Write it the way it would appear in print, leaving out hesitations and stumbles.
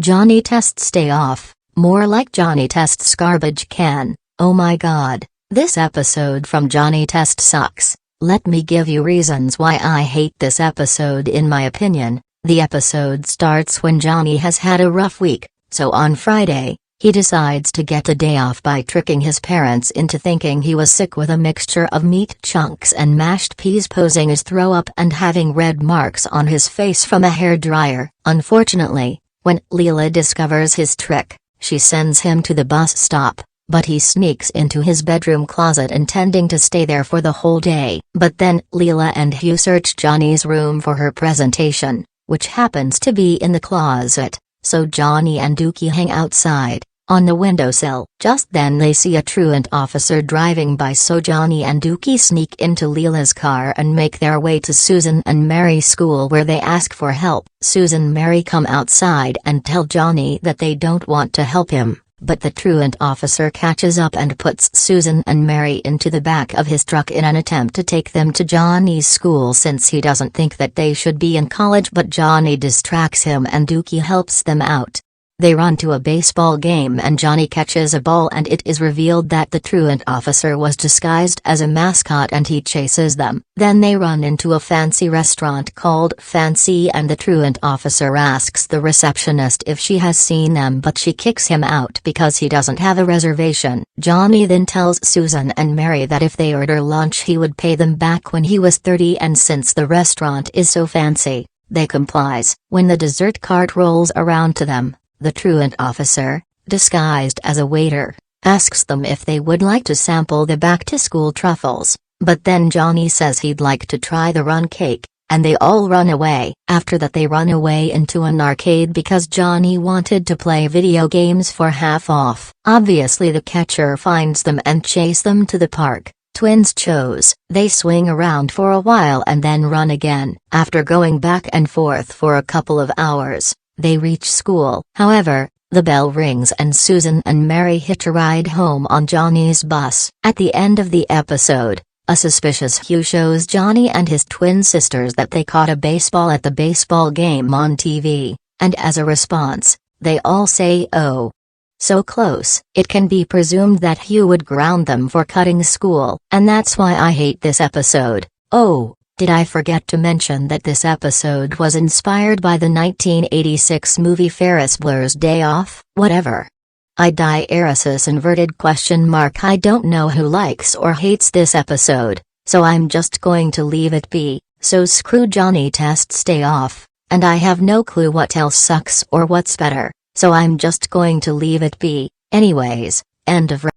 Johnny tests day off, more like Johnny tests garbage can. Oh my god, this episode from Johnny Test sucks. Let me give you reasons why I hate this episode. In my opinion, the episode starts when Johnny has had a rough week, so on Friday, he decides to get a day off by tricking his parents into thinking he was sick with a mixture of meat chunks and mashed peas, posing as throw up and having red marks on his face from a hairdryer. Unfortunately, when Leela discovers his trick, she sends him to the bus stop, but he sneaks into his bedroom closet intending to stay there for the whole day. But then Leela and Hugh search Johnny's room for her presentation, which happens to be in the closet. So Johnny and Dookie hang outside, on the windowsill. Just then they see a truant officer driving by, so Johnny and Dookie sneak into Leela's car and make their way to Susan and Mary's school, where they ask for help. Susan and Mary come outside and tell Johnny that they don't want to help him, but the truant officer catches up and puts Susan and Mary into the back of his truck in an attempt to take them to Johnny's school, since he doesn't think that they should be in college. But Johnny distracts him and Dookie helps them out. They run to a baseball game and Johnny catches a ball, and it is revealed that the truant officer was disguised as a mascot and he chases them. Then they run into a fancy restaurant called Fancy, and the truant officer asks the receptionist if she has seen them, but she kicks him out because he doesn't have a reservation. Johnny then tells Susan and Mary that if they order lunch he would pay them back when he was 30, and since the restaurant is so fancy, they complies. When the dessert cart rolls around to them, the truant officer, disguised as a waiter, asks them if they would like to sample the back-to-school truffles, but then Johnny says he'd like to try the run cake, and they all run away. After that they run away into an arcade because Johnny wanted to play video games for half off. Obviously the catcher finds them and chase them to the park. Twins chose. They swing around for a while and then run again. After going back and forth for a couple of hours, they reach school. However, the bell rings and Susan and Mary hitch a ride home on Johnny's bus. At the end of the episode, a suspicious Hugh shows Johnny and his twin sisters that they caught a baseball at the baseball game on TV, and as a response, they all say, "Oh, so close." It can be presumed that Hugh would ground them for cutting school, and that's why I hate this episode. Oh, did I forget to mention that this episode was inspired by the 1986 movie Ferris Bueller's Day Off? Whatever. I die Erisis inverted question mark. I don't know who likes or hates this episode, so I'm just going to leave it be. So screw Johnny Test's Day Off, and I have no clue what else sucks or what's better, so I'm just going to leave it be. Anyways, end of